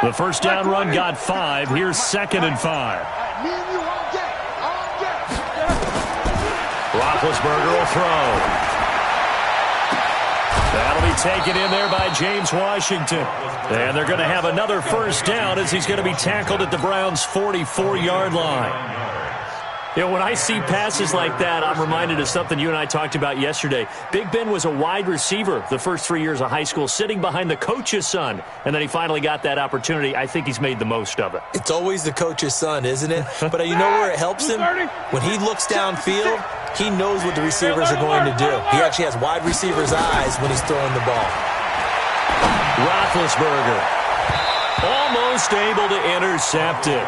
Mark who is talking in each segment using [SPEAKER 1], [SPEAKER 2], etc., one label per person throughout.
[SPEAKER 1] The first down run got 5. Here's 2nd and 5. Roethlisberger will throw. That'll be taken in there by James Washington. And they're going to have another first down as he's going to be tackled at the Browns' 44-yard line. You know, when I see passes like that, I'm reminded of something you and I talked about yesterday. Big Ben was a wide receiver the first 3 years of high school, sitting behind the coach's son. And then he finally got that opportunity. I think he's made the most of it.
[SPEAKER 2] It's always the coach's son, isn't it? But you know where it helps him? When he looks downfield, he knows what the receivers are going to do. He actually has wide receivers' eyes when he's throwing the ball.
[SPEAKER 1] Roethlisberger almost able to intercept it.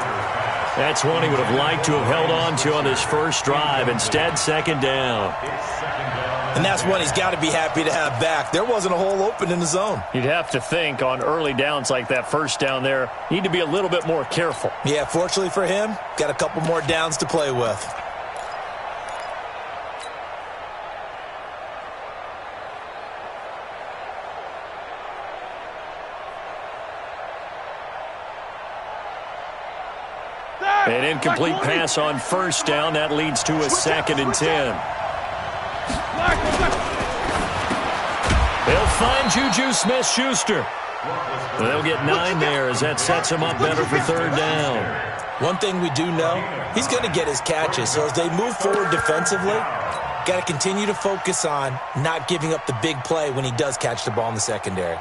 [SPEAKER 1] That's one he would have liked to have held on to on this first drive. Instead, 2nd down.
[SPEAKER 2] And that's one he's got to be happy to have back. There wasn't a hole open in the zone.
[SPEAKER 1] You'd have to think on early downs like that first down there, you need to be a little bit more careful.
[SPEAKER 2] Yeah, fortunately for him, got a couple more downs to play with.
[SPEAKER 1] An incomplete pass on first down. That leads to a 2nd and 10. They'll find Juju Smith-Schuster. They'll get 9 there as that sets him up better for 3rd down.
[SPEAKER 2] One thing we do know, he's going to get his catches. So as they move forward defensively, got to continue to focus on not giving up the big play when he does catch the ball in the secondary.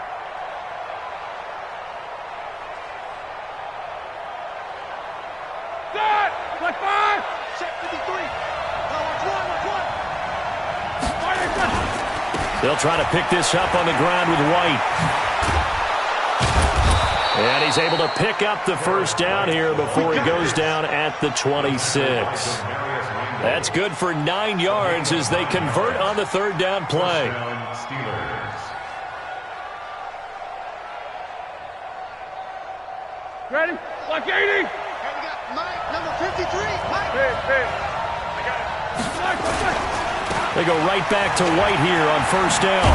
[SPEAKER 1] They'll try to pick this up on the ground with White. And he's able to pick up the first down here before he goes down at the 26. That's good for 9 yards as they convert on the 3rd down play.
[SPEAKER 3] Ready? Like 80.
[SPEAKER 4] Hey, we got Mike, number 53. Mike.
[SPEAKER 3] Hey. I got it. Mike.
[SPEAKER 1] They go right back to White here on first down.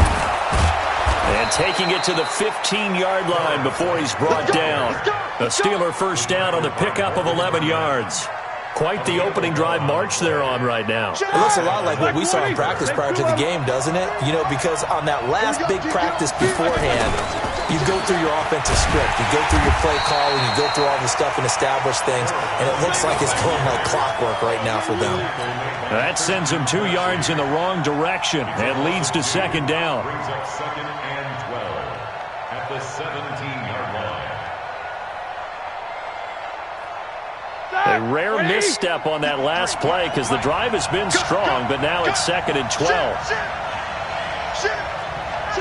[SPEAKER 1] And taking it to the 15-yard line before he's brought down. A Steeler first down on the pickup of 11 yards. Quite the opening drive march they're on right now.
[SPEAKER 2] It looks a lot like what we saw in practice prior to the game, doesn't it? You know, because on that last big practice beforehand, you go through your offensive script. You go through your play calling. You go through all the stuff and establish things. And it looks like it's going like clockwork right now for them.
[SPEAKER 1] That sends them 2 yards in the wrong direction and leads to 2nd down.
[SPEAKER 5] Brings up 2nd and 12 at the 17-yard line.
[SPEAKER 1] A rare misstep on that last play because the drive has been strong, but now it's 2nd and 12.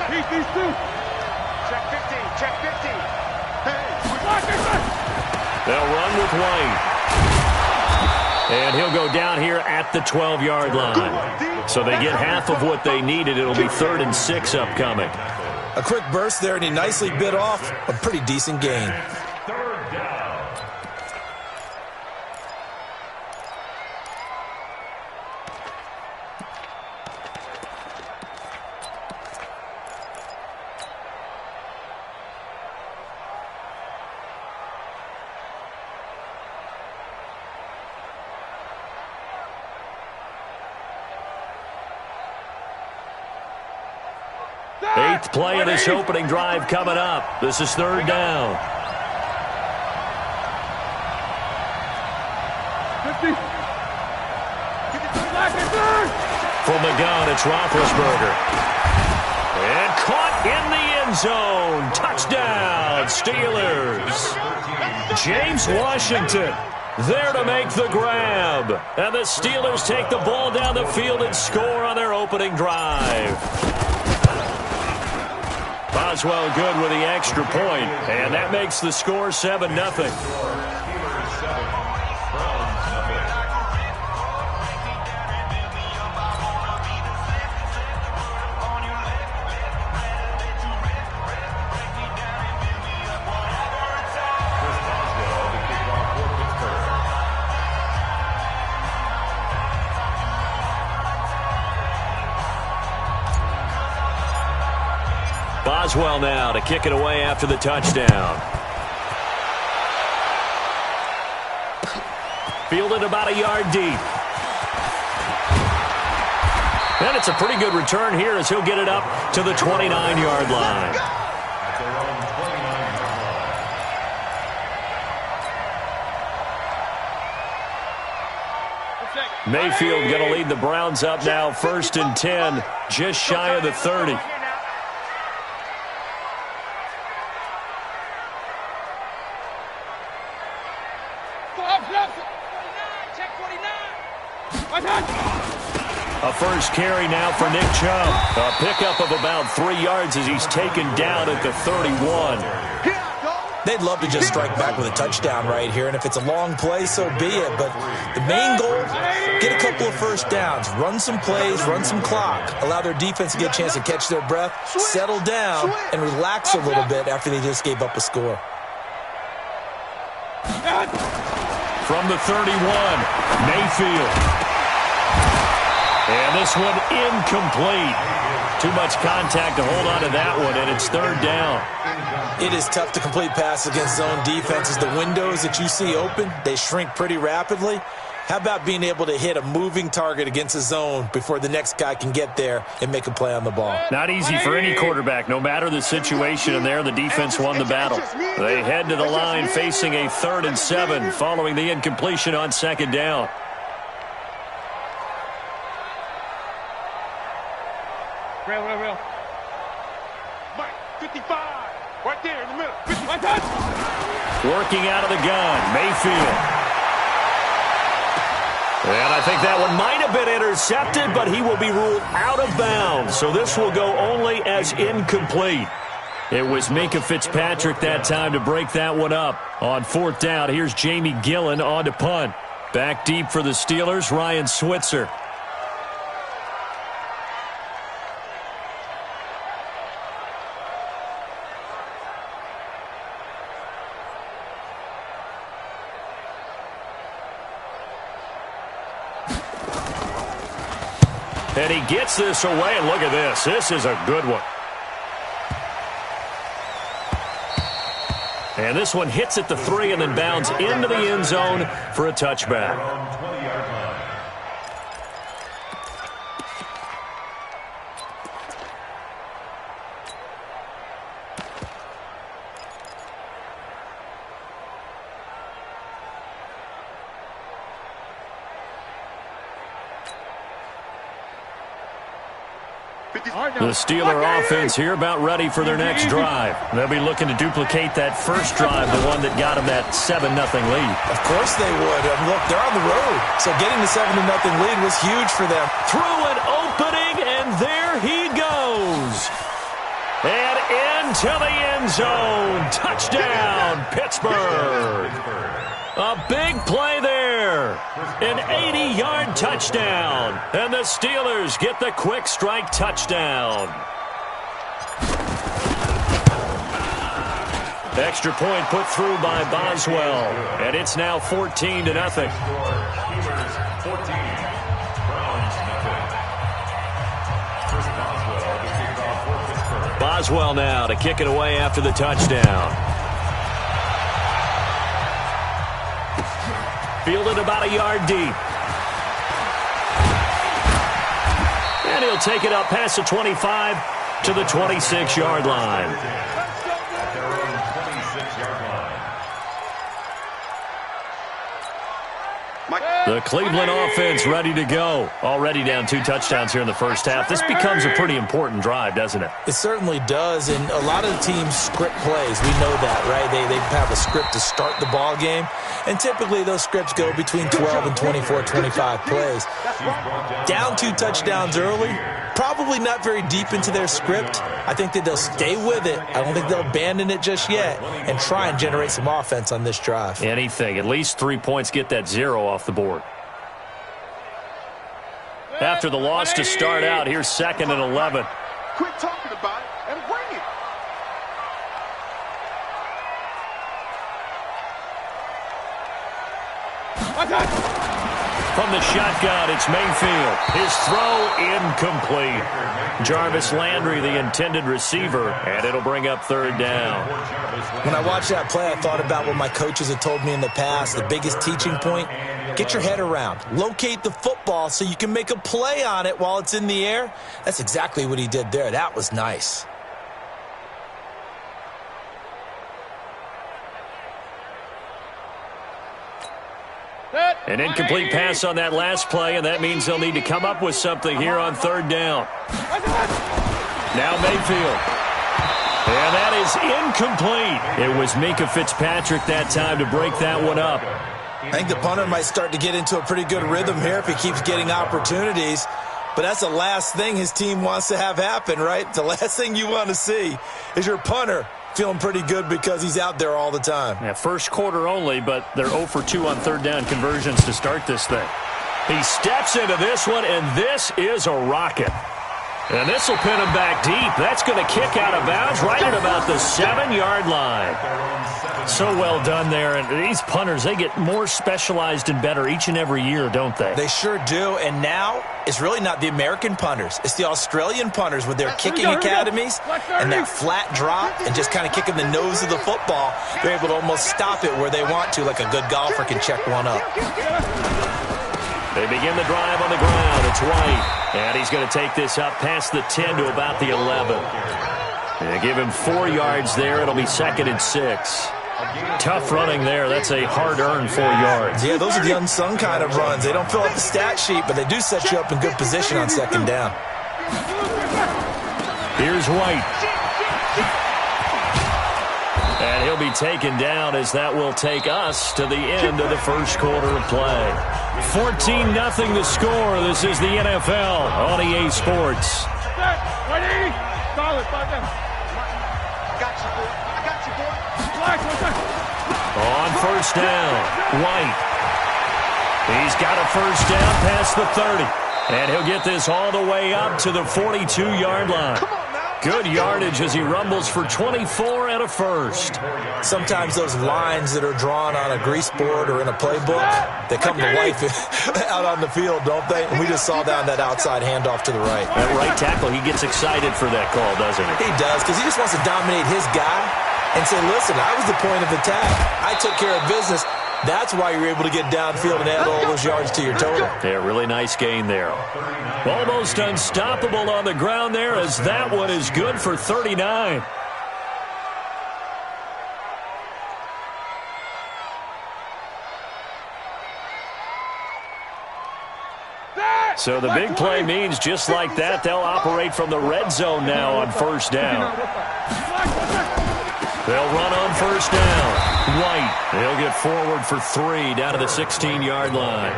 [SPEAKER 3] Heat these two.
[SPEAKER 4] Check 15. Check 15.
[SPEAKER 1] They'll run with White. And he'll go down here at the 12-yard line. So they get half of what they needed. It'll be 3rd and 6 upcoming.
[SPEAKER 2] A quick burst there, and he nicely bit off a pretty decent gain.
[SPEAKER 5] 3rd down.
[SPEAKER 1] Eighth play of this opening drive coming up. This is 3rd down.
[SPEAKER 3] 50.
[SPEAKER 1] From the gun, it's Roethlisberger. And caught in the end zone. Touchdown, Steelers. James Washington there to make the grab. And the Steelers take the ball down the field and score on their opening drive. Boswell good with the extra point, and that makes the score 7-0. Boswell now to kick it away after the touchdown. Fielded about a yard deep. And it's a pretty good return here as he'll get it up to the 29-yard line.
[SPEAKER 5] At their own 29-yard line.
[SPEAKER 1] Mayfield going to lead the Browns up now, 1st and 10, just shy of the 30. A first carry now for Nick Chubb. A pickup of about 3 yards as he's taken down at the 31.
[SPEAKER 2] They'd love to just strike back with a touchdown right here, and if it's a long play, so be it. But the main goal, get a couple of first downs, run some plays, run some clock, allow their defense to get a chance to catch their breath, settle down, and relax a little bit after they just gave up a score.
[SPEAKER 1] From the 31, Mayfield. And this one incomplete. Too much contact to hold on to that one, and it's 3rd down.
[SPEAKER 2] It is tough to complete passes against zone defenses. The windows that you see open, they shrink pretty rapidly. How about being able to hit a moving target against a zone before the next guy can get there and make a play on the ball?
[SPEAKER 1] Not easy for any quarterback, no matter the situation, and there the defense won the battle. They head to the line facing a 3rd and 7 following the incompletion on 2nd down.
[SPEAKER 3] Real. Mike, 55. Right there in the middle. 55.
[SPEAKER 1] Working out of the gun, Mayfield. And I think that one might have been intercepted, but he will be ruled out of bounds. So this will go only as incomplete. It was Minkah Fitzpatrick that time to break that one up. On 4th down, here's Jamie Gillen on to punt. Back deep for the Steelers, Ryan Switzer. And he gets this away, and look at this. This is a good one. And this one hits at the 3 and then bounds into the end zone for a touchback. The Steeler offense here about ready for their next drive. They'll be looking to duplicate that first drive, the one that got them that 7-0 lead.
[SPEAKER 2] Of course they would. Look, they're on the road, so getting the 7-0 lead was huge for them.
[SPEAKER 1] Through an opening, and there he goes. And into the end zone. Touchdown, Pittsburgh. A big play there. An 80-yard touchdown. And the Steelers get the quick strike touchdown. Extra point put through by Boswell. And it's now 14-0. Boswell now to kick it away after the touchdown. Fielded about a yard deep. And he'll take it up past the 25 to the 26-yard line.
[SPEAKER 5] At their own 26-yard line.
[SPEAKER 1] The Cleveland offense ready to go. Already down 2 touchdowns here in the first half. This becomes a pretty important drive, doesn't it?
[SPEAKER 2] It certainly does, and a lot of the teams script plays. We know that, right? They have a script to start the ball game, and typically those scripts go between 12 and 24, 25 plays. Down 2 touchdowns early, probably not very deep into their script. I think that they'll stay with it. I don't think they'll abandon it just yet and try and generate some offense on this drive.
[SPEAKER 1] Anything. At least 3 points, get that 0 off the board. After the loss to start out, here's 2nd and 11.
[SPEAKER 4] Quit talking about it and bring it.
[SPEAKER 1] From the shotgun, it's Mayfield. His throw incomplete. Jarvis Landry, the intended receiver, and it'll bring up 3rd down.
[SPEAKER 2] When I watched that play, I thought about what my coaches had told me in the past. The biggest teaching point, get your head around, locate the football so you can make a play on it while it's in the air. That's exactly what he did there. That was nice.
[SPEAKER 1] An incomplete pass on that last play, and that means they'll need to come up with something here on third down. Now Mayfield. And that is incomplete. It was Minka Fitzpatrick that time to break that one up.
[SPEAKER 2] I think the punter might start to get into a pretty good rhythm here if he keeps getting opportunities. But that's the last thing his team wants to have happen, right? The last thing you want to see is your punter feeling pretty good because he's out there all the time.
[SPEAKER 1] Yeah, first quarter only, but they're 0 for 2 on third down conversions to start this thing. He steps into this one, and this is a rocket. And this will pin him back deep. That's going to kick out of bounds right at about the 7-yard line. So well done there. And these punters, they get more specialized and better each and every year, don't they?
[SPEAKER 2] They sure do. And now it's really not the American punters. It's the Australian punters with their kicking academies and that flat drop and just kind of kicking the nose of the football. They're able to almost stop it where they want to, like a good golfer can check one up.
[SPEAKER 1] They begin the drive on the ground. It's White. And he's going to take this up past the 10 to about the 11. They give him 4 yards there. It'll be 2nd and 6. Tough running there. That's a hard-earned 4 yards.
[SPEAKER 2] Yeah, those are the unsung kind of runs. They don't fill up the stat sheet, but they do set you up in good position on 2nd down.
[SPEAKER 1] Here's White. And he'll be taken down as that will take us to the end of the first quarter of play. 14-0 the score. This is the NFL on EA Sports. On first down, White. He's got a first down past the 30. And he'll get this all the way up to the 42-yard line. Good yardage as he rumbles for 24 and a first.
[SPEAKER 2] Sometimes those lines that are drawn on a grease board or in a playbook, they come to life out on the field, don't they? And we just saw down that outside handoff to the right.
[SPEAKER 1] That right tackle, he gets excited for that call, doesn't he?
[SPEAKER 2] He does, because he just wants to dominate his guy and say, listen, I was the point of attack. I took care of business. That's why you're able to get downfield and add all those yards to your total.
[SPEAKER 1] Yeah, really nice gain there. Almost unstoppable on the ground there as that one is good for 39. So the big play means just like that, they'll operate from the red zone now on first down. They'll run on first down. White, they'll get forward for 3 down to the 16-yard line.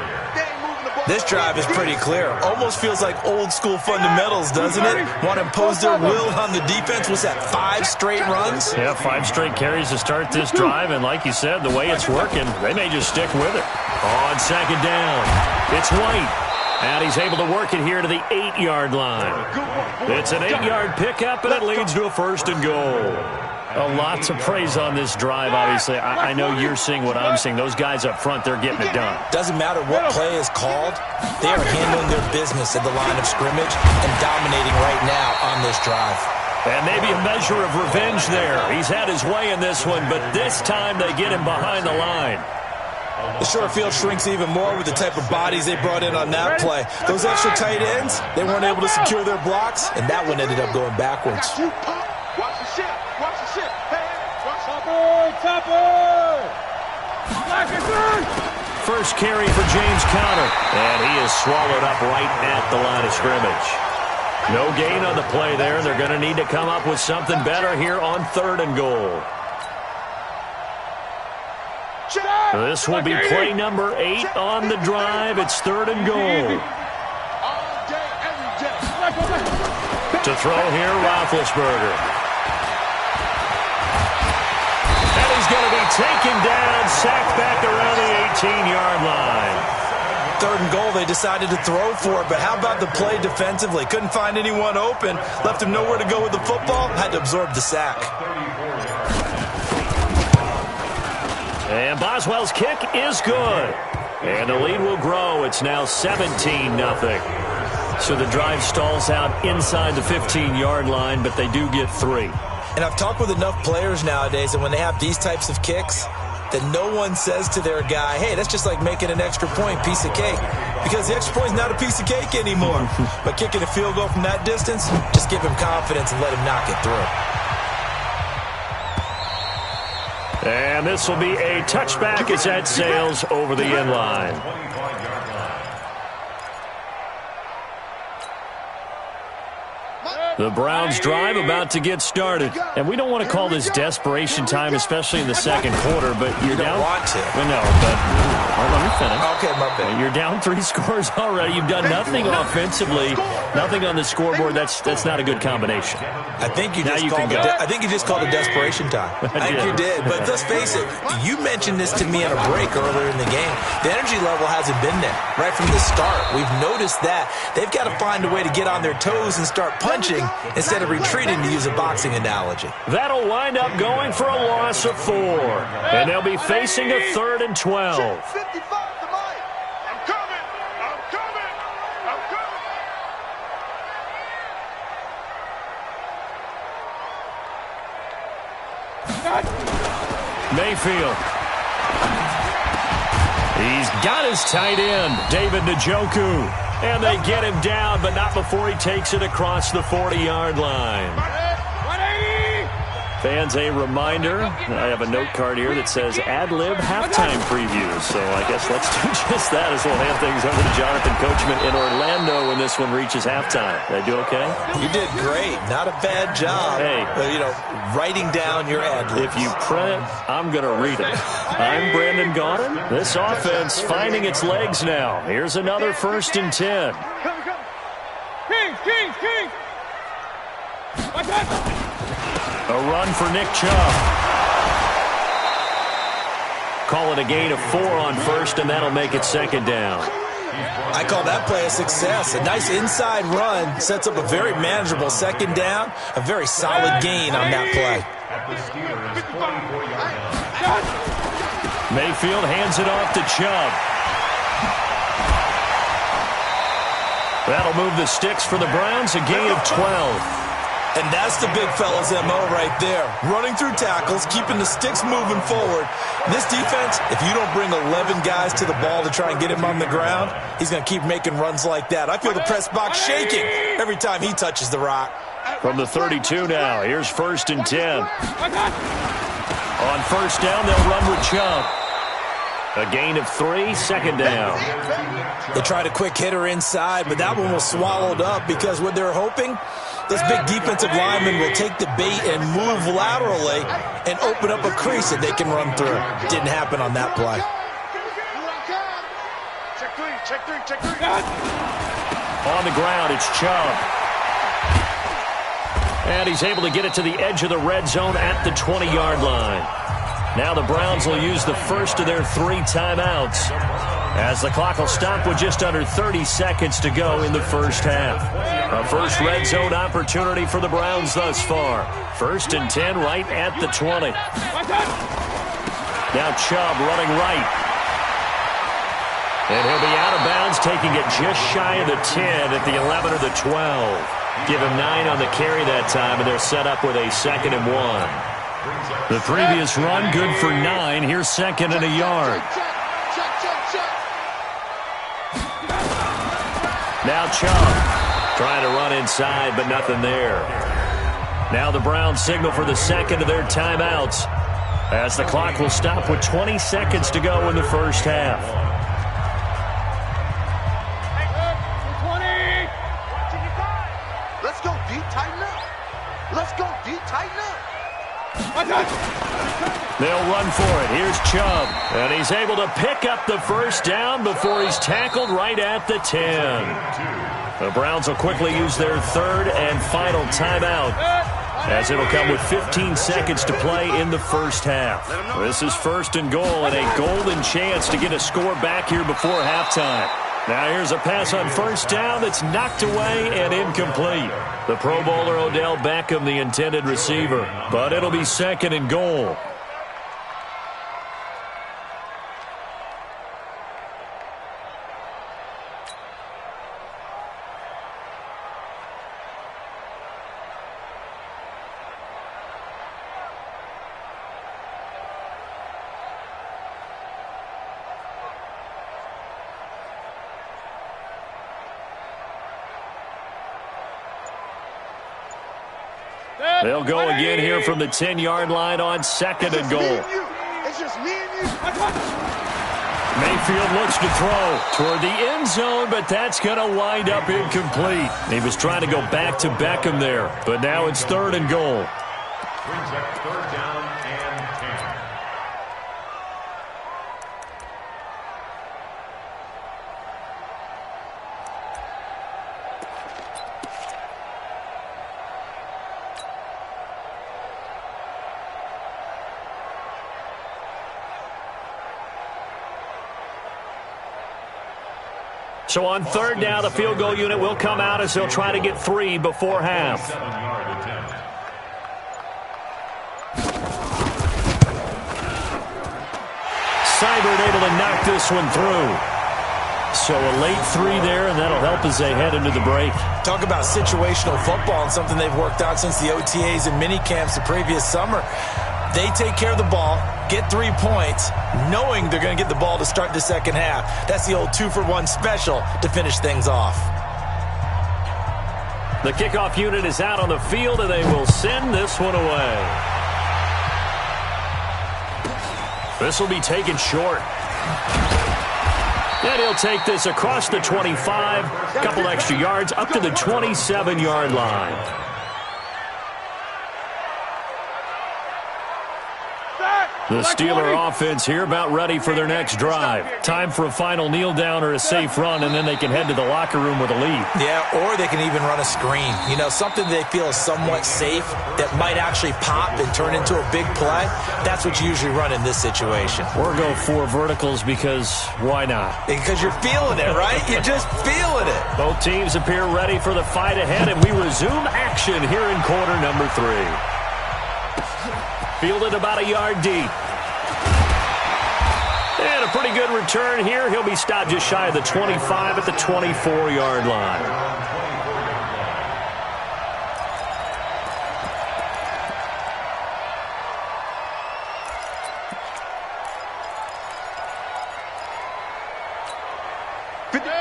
[SPEAKER 2] This drive is pretty clear. Almost feels like old-school fundamentals, doesn't it? Want to impose their will on the defense. Was that 5 straight runs?
[SPEAKER 1] Yeah, 5 straight carries to start this drive, and like you said, the way it's working, they may just stick with it. On second down, it's White. And he's able to work it here to the 8-yard line. It's an 8-yard pickup, and it leads to a 1st and goal. Lots of praise on this drive, obviously. I know you're seeing what I'm seeing. Those guys up front, they're getting it done.
[SPEAKER 2] Doesn't matter what play is called. They are handling their business at the line of scrimmage and dominating right now on this drive.
[SPEAKER 1] And maybe a measure of revenge there. He's had his way in this one, but this time they get him behind the line.
[SPEAKER 2] The short field shrinks even more with the type of bodies they brought in on that play. Those extra tight ends, they weren't able to secure their blocks, and that one ended up going backwards.
[SPEAKER 4] Watch the ship. Watch the ship. Hey, watch
[SPEAKER 1] First carry for James Conner, and he is swallowed up right at the line of scrimmage. No gain on the play there. They're going to need to come up with something better here on 3rd and goal. This will be play number 8 on the drive. It's 3rd and goal. To throw here, Roethlisberger. And he's going to be taken down, sacked back around the 18-yard line.
[SPEAKER 2] 3rd and goal, they decided to throw for it, but how about the play defensively? Couldn't find anyone open, left him nowhere to go with the football, had to absorb the sack.
[SPEAKER 1] And Boswell's kick is good. And the lead will grow. It's now 17-0. So the drive stalls out inside the 15-yard line, but they do get 3.
[SPEAKER 2] And I've talked with enough players nowadays that when they have these types of kicks, that no one says to their guy, hey, that's just like making an extra point, piece of cake. Because the extra point is not a piece of cake anymore. But kicking a field goal from that distance, just give him confidence and let him knock it through.
[SPEAKER 1] And this will be a touchback as that sails over the end line. The Browns drive about to get started. And we don't want to call this desperation time, especially in the second quarter, but you're down.
[SPEAKER 2] You don't want to.
[SPEAKER 1] Well, no, but let me finish.
[SPEAKER 2] Okay, my bad.
[SPEAKER 1] You're down 3 scores already. You've done nothing offensively, nothing on the scoreboard. That's not a good combination.
[SPEAKER 2] I think you just called it desperation time. I think you did. But let's face it, you mentioned this to me on a break earlier in the game. The energy level hasn't been there right from the start. We've noticed that. They've got to find a way to get on their toes and start punching instead of retreating, to use a boxing analogy.
[SPEAKER 1] That'll wind up going for a loss of 4. And they'll be facing a 3rd and 12.
[SPEAKER 4] I'm coming. I'm coming. I'm coming.
[SPEAKER 1] Mayfield. He's got his tight end, David Njoku. And they get him down, but not before he takes it across the 40-yard line. Fans, a reminder, I have a note card here that says ad-lib halftime preview. So I guess let's do just that as we'll hand things over to Jonathan Coachman in Orlando when this one reaches halftime. Did I do okay?
[SPEAKER 2] You did great. Not a bad job.
[SPEAKER 1] Hey.
[SPEAKER 2] Writing down your ad-libs.
[SPEAKER 1] If you print it, I'm going to read it. I'm Brandon Gaudin. This offense finding its legs now. Here's another 1st and 10.
[SPEAKER 3] Kings. Watch out.
[SPEAKER 1] A run for Nick Chubb. Call it a gain of 4 on 1st, and that'll make it 2nd down.
[SPEAKER 2] I call that play a success. A nice inside run sets up a very manageable 2nd down. A very solid gain on that play.
[SPEAKER 1] Mayfield hands it off to Chubb. That'll move the sticks for the Browns, a gain of 12.
[SPEAKER 2] And that's the big fella's MO right there. Running through tackles, keeping the sticks moving forward. This defense, if you don't bring 11 guys to the ball to try and get him on the ground, he's going to keep making runs like that. I feel the press box shaking every time he touches the rock.
[SPEAKER 1] From the 32 now, here's 1st and 10. On 1st down, they'll run with Chubb. A gain of 3, 2nd down.
[SPEAKER 2] They tried a quick hitter inside, but that one was swallowed up because what they're hoping, this big defensive lineman will take the bait and move laterally and open up a crease that they can run through. Didn't happen on that play.
[SPEAKER 4] Check three.
[SPEAKER 1] On the ground, it's Chubb. And he's able to get it to the edge of the red zone at the 20-yard line. Now the Browns will use the first of their 3 timeouts, as the clock will stop with just under 30 seconds to go in the first half. A first red zone opportunity for the Browns thus far. 1st and 10 right at the 20. Now Chubb running right. And he'll be out of bounds, taking it just shy of the 10 at the 11 or the 12. Give him 9 on the carry that time, and they're set up with a 2nd and 1. The previous run, good for 9. Here's 2nd and a yard. Now Chubb trying to run inside, but nothing there. Now the Browns signal for the 2nd of their timeouts, as the clock will stop with 20 seconds to go in the first half.
[SPEAKER 4] Let's go deep, tighten up. Let's go deep, tighten up.
[SPEAKER 1] They'll run for it. Here's Chubb, and he's able to pick up the 1st down before he's tackled right at the 10. The Browns will quickly use their 3rd and final timeout, as it'll come with 15 seconds to play in the first half. This is 1st and goal, and a golden chance to get a score back here before halftime. Now here's a pass on 1st down that's knocked away and incomplete. The Pro Bowler Odell Beckham, the intended receiver, but it'll be 2nd and goal. They'll go again here from the 10-yard line on 2nd and goal.
[SPEAKER 4] It's just me and you.
[SPEAKER 1] Mayfield looks to throw toward the end zone, but that's going to wind up incomplete. He was trying to go back to Beckham there, but now it's 3rd and goal.
[SPEAKER 5] Brings up 3rd down and 10.
[SPEAKER 1] So on 3rd down, the field goal unit will come out as they'll try to get 3 before half.
[SPEAKER 5] 7-yard attempt.
[SPEAKER 1] Seibert able to knock this one through. So a late 3 there, and that'll help as they head into the break.
[SPEAKER 2] Talk about situational football and something they've worked out since the OTAs and mini camps the previous summer. They take care of the ball, get 3 points, knowing they're going to get the ball to start the second half. That's the old 2-for-1 special to finish things off.
[SPEAKER 1] The kickoff unit is out on the field, and they will send this one away. This will be taken short. And he'll take this across the 25, a couple extra yards, up to the 27-yard line. The Steeler offense here about ready for their next drive. Time for a final kneel down or a safe run, and then they can head to the locker room with a lead.
[SPEAKER 2] Yeah, or they can even run a screen. You know, something they feel is somewhat safe that might actually pop and turn into a big play. That's what you usually run in this situation.
[SPEAKER 1] Or go 4 verticals because why not?
[SPEAKER 2] Because you're feeling it, right? You're just feeling it.
[SPEAKER 1] Both teams appear ready for the fight ahead, and we resume action here in quarter number 3. Fielded about a yard deep. And a pretty good return here. He'll be stopped just shy of the 25 at the 24-yard line.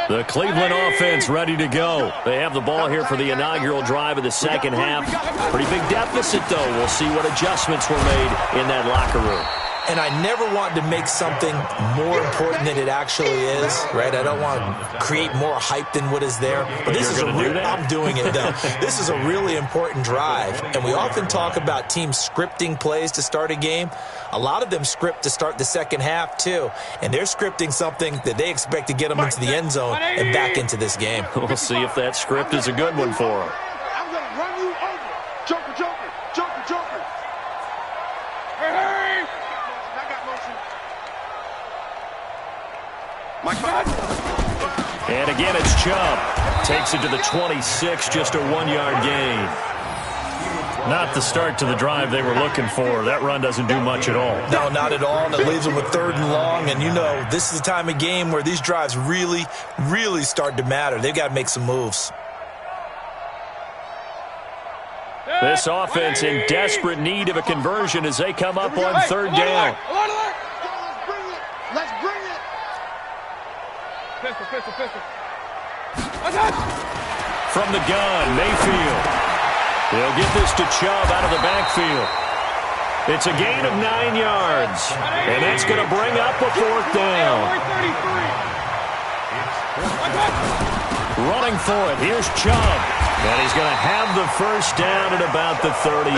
[SPEAKER 1] The Cleveland offense ready to go. They have the ball here for the inaugural drive of the second half. Pretty big deficit, though. We'll see what adjustments were made in that locker room.
[SPEAKER 2] And I never want to make something more important than it actually is, right? I don't want to create more hype than what is there. But this is I'm doing it, though. This is a really important drive. And we often talk about teams scripting plays to start a game. A lot of them script to start the second half, too. And they're scripting something that they expect to get them into the end zone and back into this game.
[SPEAKER 1] We'll see if that script is a good one for them.
[SPEAKER 4] I'm going to run you over. Joker, joker, joker, joker. Hey, hey. I got motion.
[SPEAKER 1] And again, it's Chubb. Takes it to the 26, just a 1-yard gain. Not the start to the drive they were looking for. That run doesn't do much at all.
[SPEAKER 2] No, not at all, and it leaves them with 3rd and long. And, you know, this is the time of game where these drives really, really start to matter. They've got to make some moves.
[SPEAKER 1] This offense in desperate need of a conversion as they come up on 3rd down.
[SPEAKER 4] Let's bring it. Pistol.
[SPEAKER 1] From the gun, Mayfield. They'll get this to Chubb out of the backfield. It's a gain of 9 yards, and that's going to bring up a 4th down. Running for it, here's Chubb, and he's going to have the 1st down at about the 38.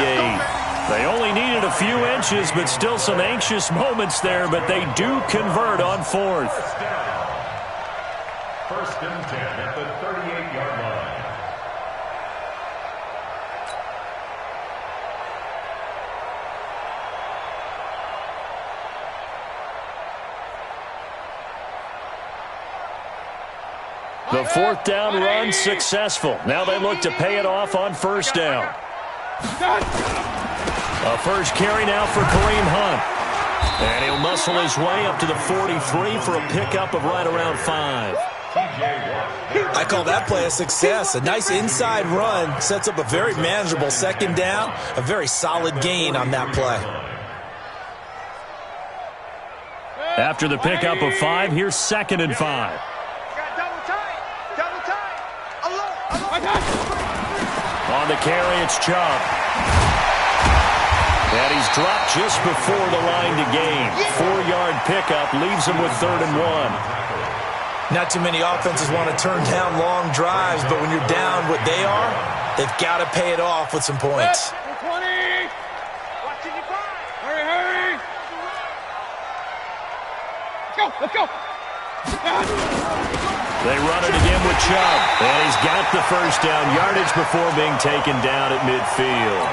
[SPEAKER 1] They only needed a few inches, but still some anxious moments there, but they do convert on 4th.
[SPEAKER 5] 1st and 10 at the 38-yard line.
[SPEAKER 1] The 4th down run successful. Now they look to pay it off on 1st down. A first carry now for Kareem Hunt. And he'll muscle his way up to the 43 for a pickup of right around 5.
[SPEAKER 2] I call that play a success. A nice inside run sets up a very manageable 2nd down. A very solid gain on that play.
[SPEAKER 1] After the pickup of 5, here's 2nd and 5. On the carry, it's Chubb. And he's dropped just before the line to gain. 4-yard pickup leaves him with 3rd and 1.
[SPEAKER 2] Not too many offenses want to turn down long drives, but when you're down what they are, they've got to pay it off with some points.
[SPEAKER 3] 20. Hurry, hurry. Let's go.
[SPEAKER 1] They run it again with Chubb. And he's got the first down yardage before being taken down at midfield.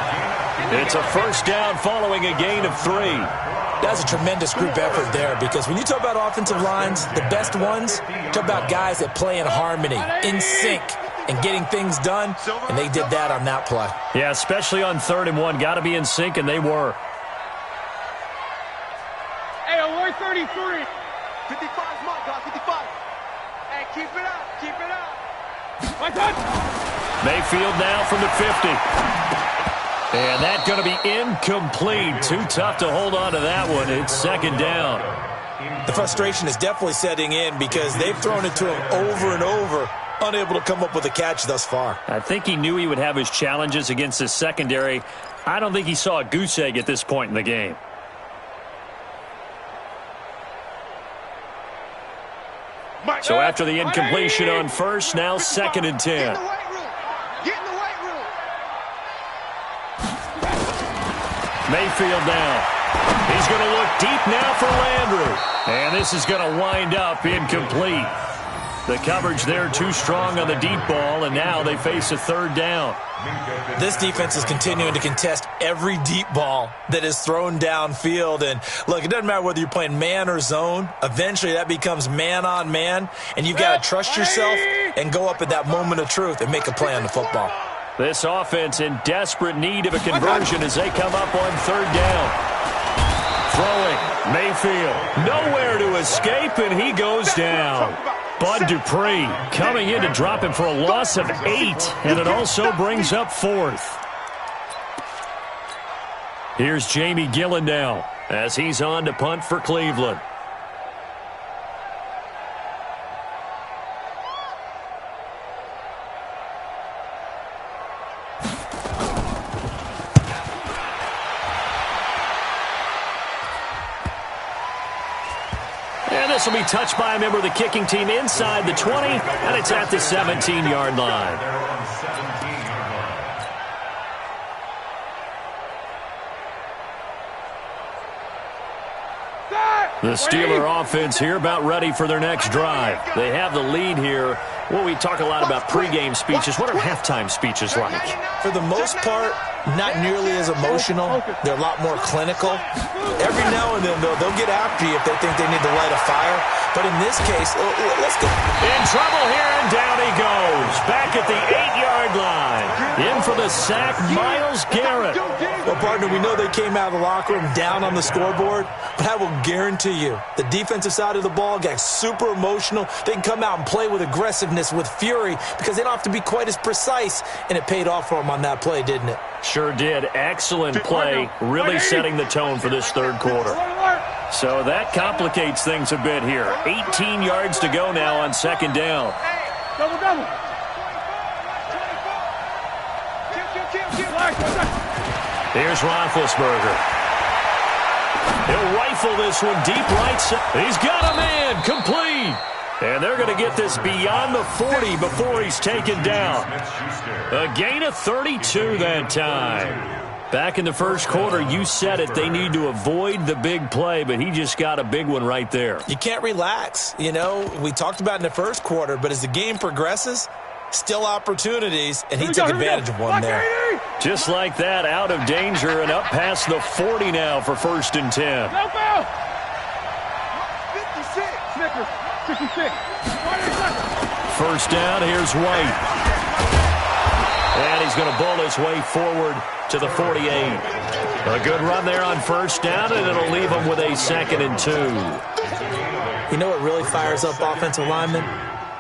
[SPEAKER 1] It's a first down following a gain of 3.
[SPEAKER 2] That's a tremendous group effort there, because when you talk about offensive lines, the best ones, talk about guys that play in harmony, in sync, and getting things done, and they did that on that play.
[SPEAKER 1] Yeah, especially on 3rd and 1. Got to be in sync, and they were.
[SPEAKER 3] Hey, alert 33.
[SPEAKER 4] 55's mine, guys, 55.
[SPEAKER 3] Hey, keep it up. My touch.
[SPEAKER 1] Mayfield now from the 50. And that's going to be incomplete. Too tough to hold on to that one. It's 2nd down.
[SPEAKER 2] The frustration is definitely setting in because they've thrown it to him over and over, unable to come up with a catch thus far.
[SPEAKER 1] I think he knew he would have his challenges against his secondary. I don't think he saw a goose egg at this point in the game. So after the incompletion on first, now 2nd and 10. Mayfield now. He's going to look deep now for Landry. And this is going to wind up incomplete. The coverage there too strong on the deep ball, and now they face a 3rd down.
[SPEAKER 2] This defense is continuing to contest every deep ball that is thrown downfield. And, look, it doesn't matter whether you're playing man or zone. Eventually that becomes man-on-man, and you've got to trust yourself and go up at that moment of truth and make a play on the football.
[SPEAKER 1] This offense in desperate need of a conversion as they come up on 3rd down. Throwing, Mayfield, nowhere to escape, and he goes down. Bud Dupree coming in to drop him for a loss of 8, and it also brings up 4th. Here's Jamie Gillen now as he's on to punt for Cleveland. This will be touched by a member of the kicking team inside the 20, and it's at the 17-yard line. The Steeler offense here about ready for their next drive. They have the lead here. Well, we talk a lot about pregame speeches. What are halftime speeches like?
[SPEAKER 2] For the most part, not nearly as emotional. They're a lot more clinical. Every now and then, they'll get after you if they think they need to light a fire. But in this case, let's go.
[SPEAKER 1] In trouble here, and down he goes. Back at the 8-yard line. In for the sack, Myles Garrett.
[SPEAKER 2] Well, partner, we know they came out of the locker room down on the scoreboard, but I will guarantee you the defensive side of the ball got super emotional. They can come out and play with aggressiveness, with fury, because they don't have to be quite as precise, and it paid off for them on that play, didn't it?
[SPEAKER 1] Sure did. Excellent play, really setting the tone for this 3rd quarter. So that complicates things a bit here. 18 yards to go now on 2nd down.
[SPEAKER 3] Double.
[SPEAKER 1] Here's Roethlisberger. He'll rifle this one deep right side. He's got a man, complete. And they're going to get this beyond the 40 before he's taken down. A gain of 32 that time. Back in the first quarter, you said it, they need to avoid the big play, but he just got a big one right there.
[SPEAKER 2] You can't relax. You know, we talked about in the first quarter, but as the game progresses, still opportunities, and he took advantage of one there.
[SPEAKER 1] Just like that, out of danger and up past the 40 now for 1st and 10.
[SPEAKER 3] 56.
[SPEAKER 1] First down, here's White. And he's going to bull his way forward to the 48. A good run there on first down, and it'll leave him with a 2nd and 2.
[SPEAKER 2] You know what really fires up offensive linemen?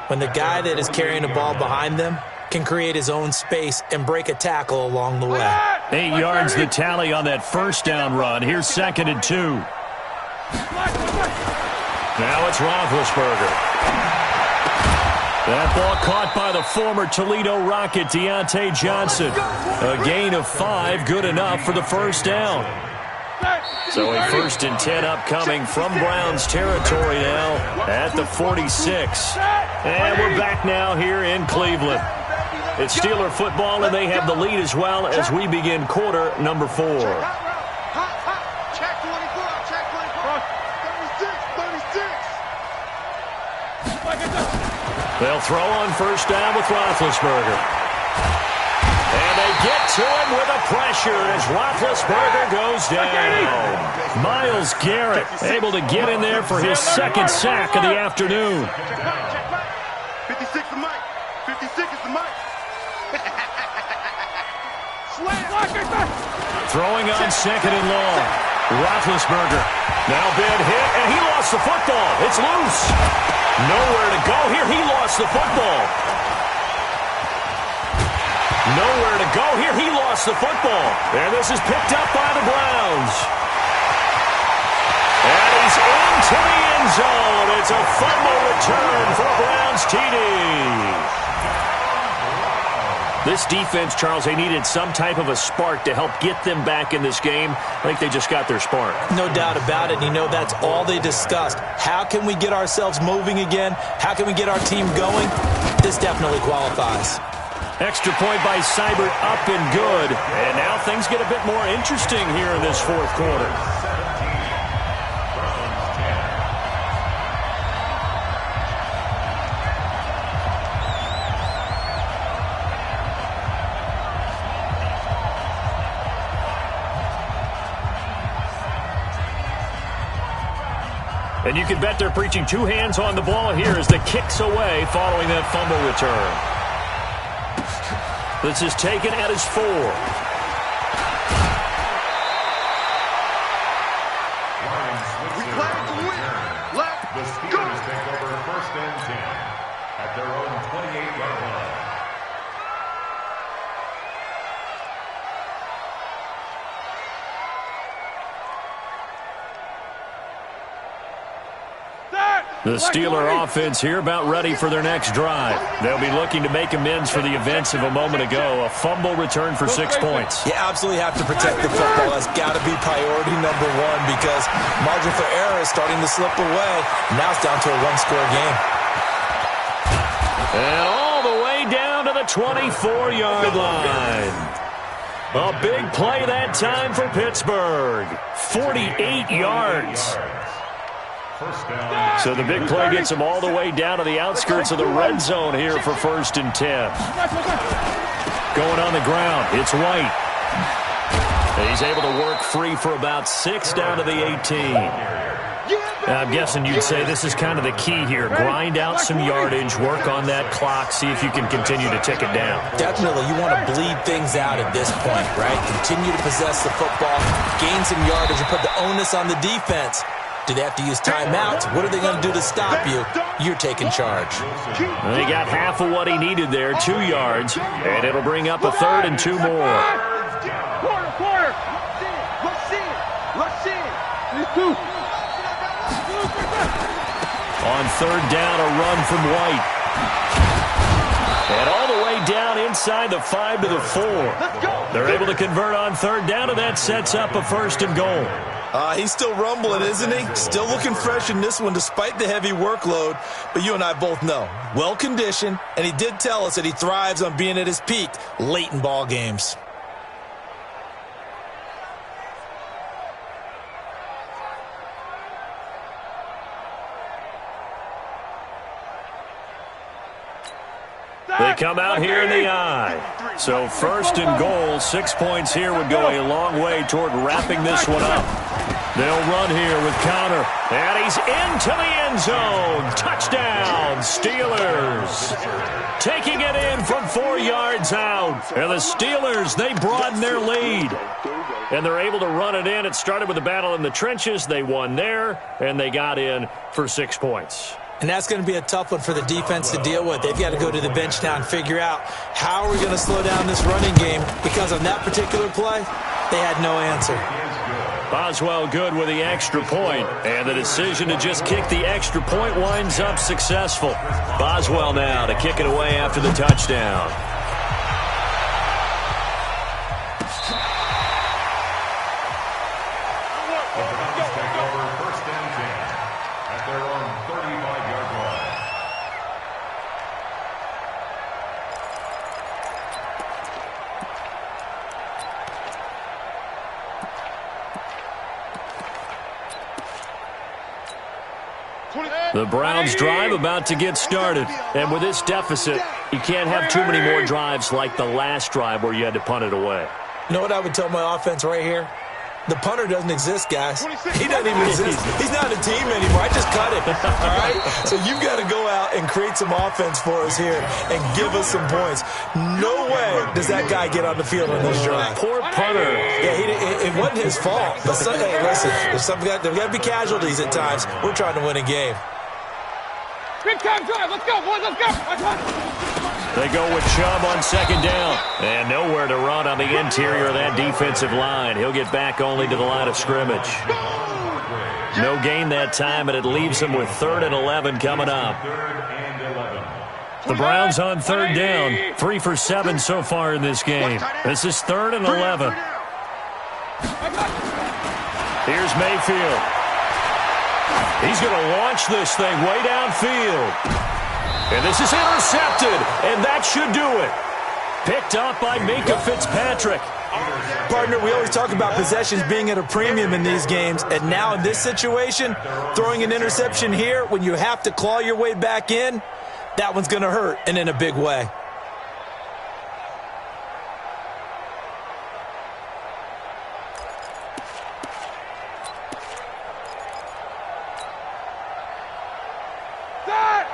[SPEAKER 2] When the guy that is carrying the ball behind them can create his own space and break a tackle along the way.
[SPEAKER 1] 8 yards the tally on that first down run. Here's 2nd and 2. Now it's Roethlisberger. That ball caught by the former Toledo Rocket, Deontay Johnson. A gain of 5, good enough for the first down. So a 1st and 10 upcoming from Browns territory now at the 46. And we're back now here in Cleveland. It's Steeler football, and they have the lead as well as we begin quarter number 4.
[SPEAKER 4] Check 24, check 24. 36.
[SPEAKER 1] They'll throw on first down with Roethlisberger. And they get to him with a pressure as Roethlisberger goes down. Myles Garrett able to get in there for his 2nd sack of the afternoon.
[SPEAKER 4] 56 is Mike. 56 is the Mike.
[SPEAKER 1] Throwing on 2nd and long. Roethlisberger now been hit, and he lost the football. It's loose. Nowhere to go here. He lost the football. Nowhere to go here. He lost the football. And this is picked up by the Browns. And he's into the end zone. It's a fumble return for Browns TD. This defense, Charles, they needed some type of a spark to help get them back in this game. I think they just got their spark.
[SPEAKER 2] No doubt about it. You know, that's all they discussed. How can we get ourselves moving again? How can we get our team going? This definitely qualifies.
[SPEAKER 1] Extra point by Seibert, up and good. And now things get a bit more interesting here in this 4th quarter. And you can bet they're preaching 2 hands on the ball here as the kick's away following that fumble return. This is taken at his 4.
[SPEAKER 5] The Steelers take over 1st and 10 at their own 28-yard line.
[SPEAKER 1] The Steeler offense here about ready for their next drive. They'll be looking to make amends for the events of a moment ago. A fumble return for 6 points.
[SPEAKER 2] You absolutely have to protect the football. That's got to be priority number 1 because margin for error is starting to slip away. Now it's down to a 1-score game.
[SPEAKER 1] And all the way down to the 24-yard line. A big play that time for Pittsburgh. 48 yards. So the big play gets him all the way down to the outskirts of the red zone here for 1st and 10. Going on the ground, it's White. He's able to work free for about 6 down to the 18. I'm guessing you'd say this is kind of the key here. Grind out some yardage, work on that clock, see if you can continue to tick it down.
[SPEAKER 2] Definitely. You want to bleed things out at this point, right? Continue to possess the football, gain some yardage, and put the onus on the defense. Do they have to use timeouts? What are they going to do to stop you? You're taking charge.
[SPEAKER 1] He got half of what he needed there, 2 yards, and it'll bring up a 3rd and 2 more.
[SPEAKER 4] Quarter. Rush in.
[SPEAKER 1] On 3rd down, a run from White. And all the way down inside the 5 to the 4. They're able to convert on 3rd down, and that sets up a 1st and goal.
[SPEAKER 2] He's still rumbling, isn't he? Still looking fresh in this one despite the heavy workload. But you and I both know, well-conditioned, and he did tell us that he thrives on being at his peak late in ball games.
[SPEAKER 1] They come out here in the eye. So 1st and goal, 6 points here would go a long way toward wrapping this one up. They'll run here with Connor. And he's into the end zone. Touchdown, Steelers. Taking it in from 4 yards out. And the Steelers, they broaden their lead. And they're able to run it in. It started with a battle in the trenches. They won there, and they got in for 6 points.
[SPEAKER 2] And that's going to be a tough one for the defense to deal with. They've got to go to the bench now and figure out how are we going to slow down this running game, because on that particular play, they had no answer.
[SPEAKER 1] Boswell good with the extra point, and the decision to just kick the extra point winds up successful. Boswell now to kick it away after the touchdown. The Browns drive about to get started. And with this deficit, you can't have too many more drives like the last drive where you had to punt it away.
[SPEAKER 2] You know what I would tell my offense right here? The punter doesn't exist, guys. He doesn't even exist. He's not a team anymore. I just cut him. All right? So you've got to go out and create some offense for us here and give us some points. No way does that guy get on the field on this drive.
[SPEAKER 1] Poor punter.
[SPEAKER 2] Yeah, it wasn't his fault. But hey, listen, there's got to be casualties at times. We're trying to win a game.
[SPEAKER 3] Big time drive. Let's go, boys. Let's go.
[SPEAKER 1] They go with Chubb on second down. And nowhere to run on the interior of that defensive line. He'll get back only to the line of scrimmage. No gain that time, and it leaves him with 3rd and 11 coming up. The Browns on 3rd down. 3 for 7 so far in this game. This is 3rd and 11. Here's Mayfield. He's going to launch this thing way downfield. And this is intercepted, and that should do it. Picked up by Minka Fitzpatrick.
[SPEAKER 2] Partner, we always talk about possessions being at a premium in these games, and now in this situation, throwing an interception here when you have to claw your way back in, that one's going to hurt, and in a big way.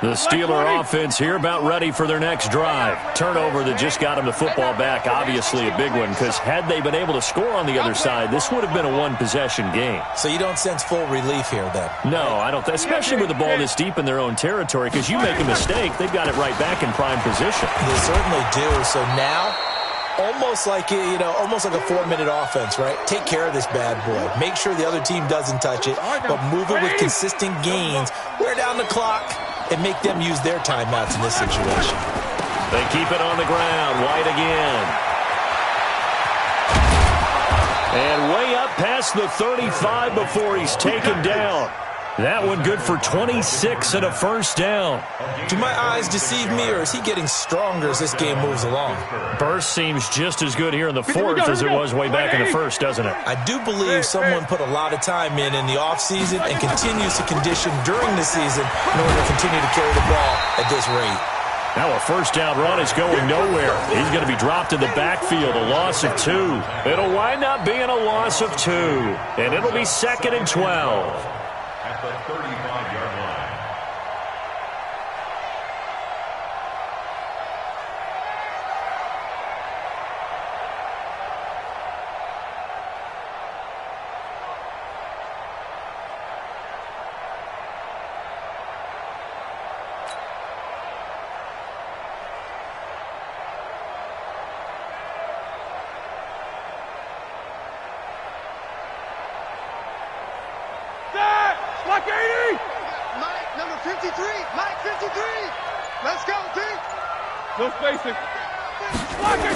[SPEAKER 1] The Steeler offense here about ready for their next drive. Turnover that just got them the football back, obviously a big one, because had they been able to score on the other side, this would have been a one-possession game.
[SPEAKER 2] So you don't sense full relief here, then?
[SPEAKER 1] No, I don't, especially with the ball this deep in their own territory, because you make a mistake, they've got it right back in prime position.
[SPEAKER 2] They certainly do. So now, almost like a 4-minute offense, right? Take care of this bad boy. Make sure the other team doesn't touch it, but move it with consistent gains. Wear down the clock and make them use their timeouts in this situation.
[SPEAKER 1] They keep it on the ground. White again. And way up past the 35 before he's taken down. That one good for 26 and a first down.
[SPEAKER 2] Do my eyes deceive me, or is he getting stronger as this game moves along?
[SPEAKER 1] Burst seems just as good here in the 4th as it was way back in the 1st, doesn't it?
[SPEAKER 2] I do believe someone put a lot of time in the offseason and continues to condition during the season in order to continue to carry the ball at this rate.
[SPEAKER 1] Now a first down run is going nowhere. He's going to be dropped in the backfield, a loss of 2. It'll wind up being a loss of 2, and it'll be 2nd and 12.
[SPEAKER 5] At the 35-yard line.
[SPEAKER 3] Block 80!
[SPEAKER 4] Mike, number 53. Mike, 53. Let's go, D.
[SPEAKER 3] No spacing. Block it!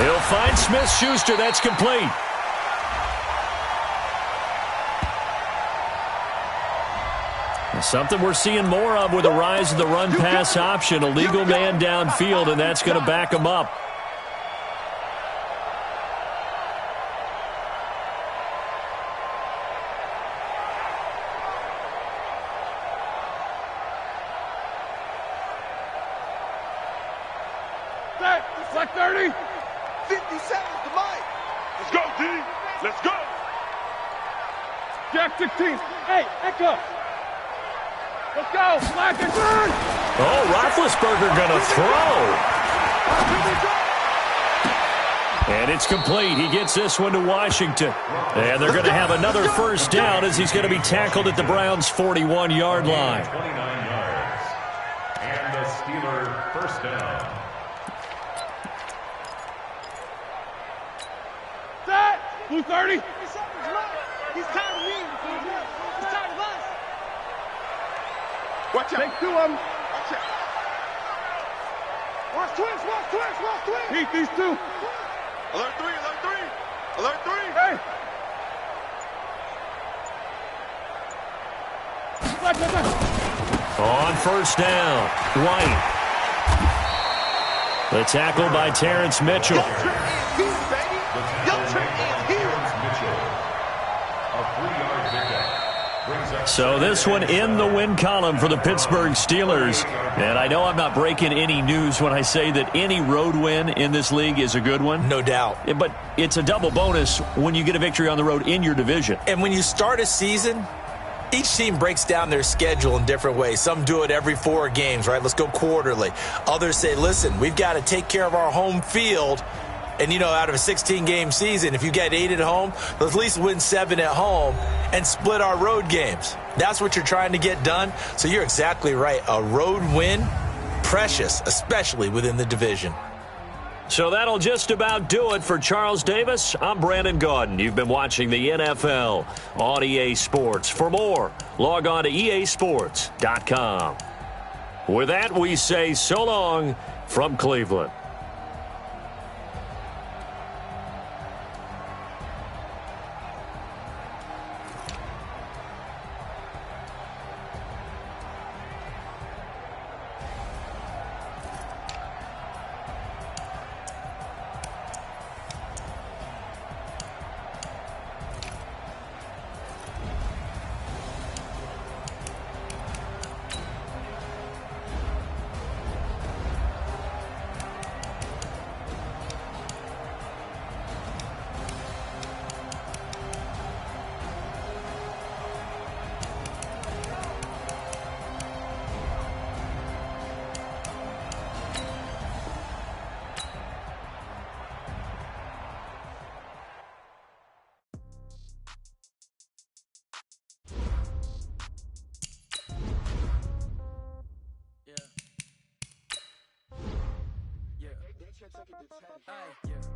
[SPEAKER 1] He'll find Smith-Schuster. That's complete. Something we're seeing more of with the rise of the run-pass option. A legal man downfield, and that's going to back him up.
[SPEAKER 3] Black 30.
[SPEAKER 4] 57 to Mike. Let's go, D. Let's go.
[SPEAKER 3] Jack 16. Hey, echo. Let's go. Black and turn.
[SPEAKER 1] Oh, Roethlisberger going to throw. And it's complete. He gets this one to Washington. And they're going to have another first down as he's going to be tackled at the Browns' 41-yard line.
[SPEAKER 5] 29 yards. And the Steeler first down.
[SPEAKER 3] Set. Who's 30?
[SPEAKER 4] He's tired of me. He's tired of us. Watch out.
[SPEAKER 3] Take 2 of them.
[SPEAKER 4] Watch out. Watch twins. Watch twins. Watch twins.
[SPEAKER 3] Keep these 2.
[SPEAKER 4] Alert 3. Alert 3. Alert 3.
[SPEAKER 3] Hey.
[SPEAKER 1] On first down, White. The tackle by Terrence Mitchell.
[SPEAKER 4] Your trick is here, baby. Your trick is here.
[SPEAKER 5] Mitchell. A 3-yard pickup. Brings up
[SPEAKER 1] So this one in the win column for the Pittsburgh Steelers. And I know I'm not breaking any news when I say that any road win in this league is a good one.
[SPEAKER 2] No doubt.
[SPEAKER 1] But it's a double bonus when you get a victory on the road in your division.
[SPEAKER 2] And when you start a season, each team breaks down their schedule in different ways. Some do it every 4 games, right? Let's go quarterly. Others say, listen, we've got to take care of our home field. And, you know, out of a 16-game season, if you get 8 at home, let's at least win 7 at home and split our road games. That's what you're trying to get done. So you're exactly right. A road win, precious, especially within the division.
[SPEAKER 1] So that'll just about do it for Charles Davis. I'm Brandon Gaudin. You've been watching the NFL on EA Sports. For more, log on to easports.com. With that, we say so long from Cleveland.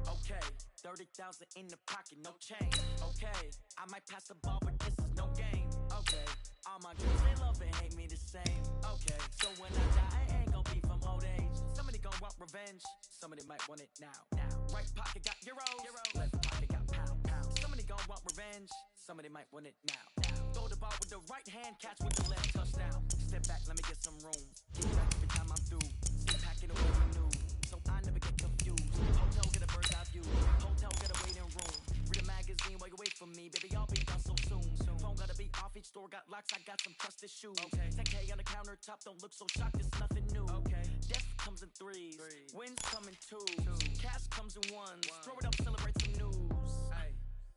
[SPEAKER 6] Okay, 30,000 in the pocket, no change. Okay, I might pass the ball, but this is no game. Okay, all my girls, they love and hate me the same. Okay, so when I die, I ain't gon' be from old age. Somebody gon' want revenge, somebody might want it now. Right pocket got euros, left pocket got pound. Somebody gon' want revenge, somebody might want it now. Throw the ball with the right hand, catch with the left, touchdown. Step back, let me get some room. Get back every time I'm through. Sit packing away the news, so I never get confused. Hotel get a bird's eye view. Hotel get a waiting room. Read a magazine while you wait for me, baby. I'll be done so soon. Phone gotta be off. Each store got locks. I got some trusted shoes. 10K on the countertop. Don't look so shocked. It's nothing new. Death comes in 3s. Wins come in 2s. Cash comes in 1s. Throw it up, celebrate some news.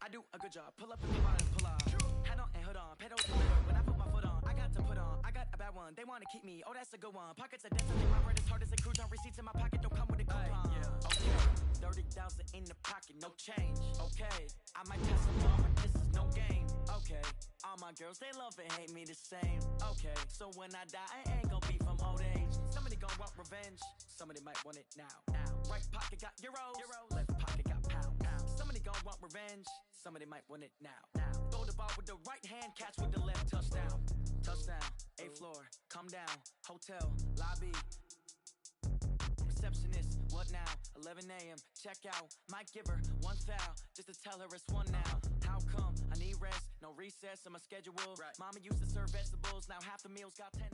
[SPEAKER 6] I do a good job. Pull up in the bottom, pull off. Hat on and hood on. Pedal to metal. When I put my foot on, I got to put on. I got a bad one. They wanna keep me. Oh, that's a good one. Pockets are dense. I think my bread is hard as a crouton. Receipts in my pocket don't come with a coupon. Okay, 30,000 in the pocket, no change. Okay, I might pass the ball, but this is no game. Okay, all my girls, they love and hate me the same. Okay, so when I die, I ain't gon' be from old age. Somebody gon' want revenge, somebody might want it now. Right pocket got euros, left pocket got pound. Somebody gon' want revenge, somebody might want it now. Throw the ball with the right hand, catch with the left, touchdown. Touchdown, 8th floor, come down, hotel, lobby. Receptionist, what now? 11 a.m. Check out. Might give her 1 foul just to tell her it's 1 now. How come? I need rest, no recess in my schedule. Mama used to serve vegetables, now half the meals got 10.